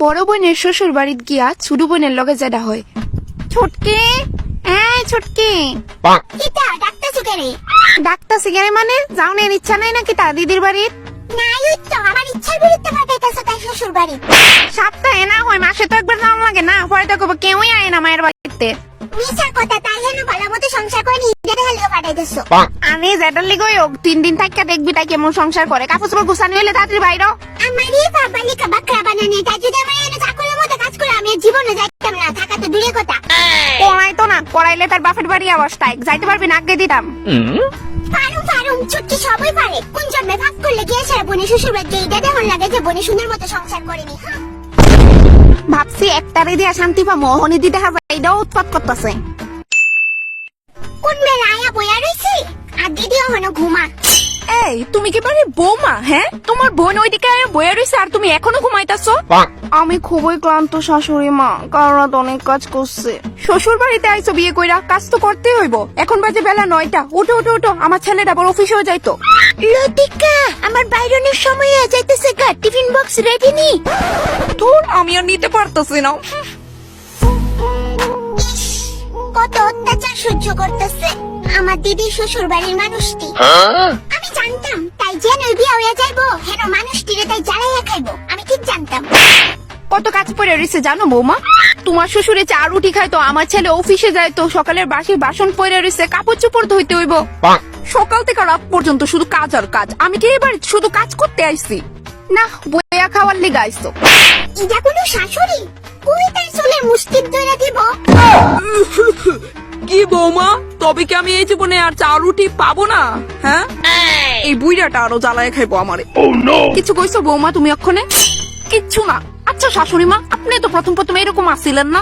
বড় বোনের শ্বশুর বাড়িত গিয়া ছোট বোনের লগে যেটা হয়। ছুটকি ছুটকি ডাক্তার রে। ডাক্তার সিগারে মানে যাওনের ইচ্ছা নাই নাকি তা দিদির বাড়িত? আমার ইচ্ছার বিরুদ্ধে পাঠাইতেছে তাই শ্বশুর বাড়ি। সপ্তাহে না হয় মাসে তো একবার যাওয়া লাগে না, পরে তো কেউই আয় না মায়ের বাড়িতে। মিশা কথা, তাই যেন ভালো মতো সংসার করে নিজের হেলিও পাঠাইতেছো। আমি যেটার লিগই হোক 3 দিন থাকা দেখবি তাই কেমন সংসার করে। কাপড় চোপড় গুছানি হলে তাড়াতাড়ি বাইরো। আমারই বাবালিকা বাকরা বানানি, তাই যদি আমার এনে চাকরের মতো কাজ করে আমি জীবনে যাইতাম না, থাকা তো দূরের কথা। পড়াই তো না, পড়াইলে তার বাপের বাড়ি অবস্থায় যাইতে পারবি না, আগে দিতাম। পারুম ছুটকি সবই পারে। কোন জন্মে ভাগ করলে গিয়ে সারা বোনে শ্বশুর বাড়ি গিয়ে দেহন লাগে যে বোনে সুন্দর মতো সংসার করেনি। ভাবছি একটারে দিয়া শান্তি পাবো, হনি দিতে হবে এটাও উৎপাত করতেছে। কোন বেলা আয়া বইয়া রইছি আর দিদিও হনো ঘুমা। এই তুমি কি পারে বৌমা? হ্যাঁ, তোমার বোন ওইদিকে বইয়া রয়েছে আর তুমি এখনো ঘুমাইতেছো? আমি খুবই ক্লান্ত শাশুড়ি মা, কারণ অনেক কাজ করছে। শ্বশুর বাড়িতে আইছো বিয়ে কইরা, কাজ তো করতেই হইব। এখন বাজে বেলা 9টা। উঠো উঠো উঠো, আমার ছেলেটা আবার অফিসেও যাইতো। লতিকা, আমার বাইরনের সময় হয়ে যাইতেছে গা, টিফিন বক্স রেডি নি? ধুর, আমি আর নিতে পারতেছি না। কত অত্যাচার সহ্য করতেছে আমার দিদি শ্বশুর বাড়ির মানুষটি। আমি জানতাম তাই যেন বিয়া হইয়া যাইবো, হেন মানুষটিরে তাই জ্বালাইয়া খাইবো, আমি ঠিক জানতাম। কত কাজ পড়ে রয়েছে জানো বৌমা? তোমার শ্বশুরে চা রুটি খাইতো, আমার ছেলে অফিসে যাইতো, সকালের বাসি বাসন পড়ে রয়েছে, কাপড় চোপড় ধুইতে হইব। সকাল থেকে রাত পর্যন্ত শুধু কাজ আর কাজ। আমি কি এবার শুধু কাজ করতে আইছি না, বইয়া খাওয়ার লেগে আইছো। এটা কোনো শাশুড়ি? কই তার চুলের মুষ্টির ধরে দিব। কি বৌমা, তবে কি আমি এই জীবনে আর চা রুটি পাবো না? হ্যাঁ, এই বুইড়াটা আরো জ্বালায় খাইবো আমারে। কিছু কইছো বৌমা তুমি অক্ষণে? কিচ্ছু না। আচ্ছা শাশুড়ি মা, আপনি তো প্রথম এরকম আসছিলেন না?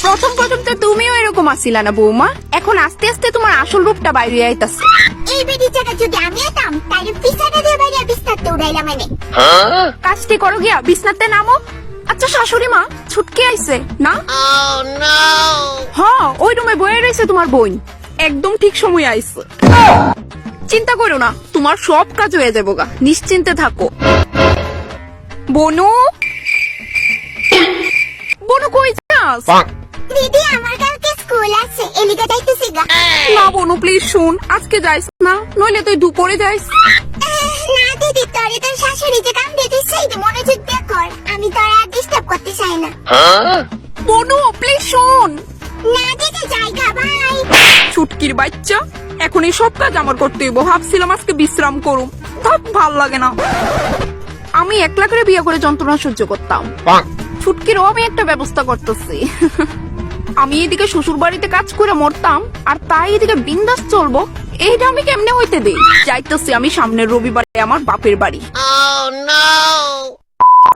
প্রথম তো তুমিও এরকম আসছিলা না বৌমা? এখন আস্তে আস্তে তোমার আসল রূপটা বাইরে আইতাছে। এই বেডিটাকে যদি আমি এতাম তাই পিছাটা দিয়ে বাইরে বিস্তারতে উড়াইলাম এনে। কাজটি করো গিয়া বিছনাতে নামো। আচ্ছা শাশুড়ি মা, ছুটকি আইছে না? হ্যাঁ, ওই রুমে বয়ে রয়েছে তোমার বোন। একদম ঠিক সময় আইছে। চিন্তা করো না, তোমার সব কাজ হয়ে যাবো গা, নিশ্চিন্তে থাকো। বনু বনু কই যাস? দিদি, আমার কালকে স্কুল আছে, এলিকা যাইতেছি গা। না বনু প্লিজ শুন, আজকে যাইস না, নইলে তুই দুপুরে যাইস। না দিদি, তোরে তোর শাশুড়ি যে কাম দিতে চাই মনোযোগ দিয়ে কর, আমি তোর আর ডিস্টার্ব করতে চাই না। বনু প্লিজ শুন। না দিদি, জায়গা বাই। ছুটকির বাচ্চা, এখন এই সব কাজ আমার করতে হইব। ভাবছিলাম আজকে বিশ্রাম করুম, থাক ভাল লাগে না। আমি একলা করে বিয়ে করে যন্ত্রণা সহ্য করতাম। ছুটকিরও আমি একটা ব্যবস্থা করতেছি। আমি এদিকে শ্বশুর বাড়িতে কাজ করে মরতাম আর তাই এদিকে বিন্দাস চলবো, এইটা আমি কেমনে হইতে দেই? যাইতেছি আমি সামনের রবিবারে আমার বাপের বাড়ি।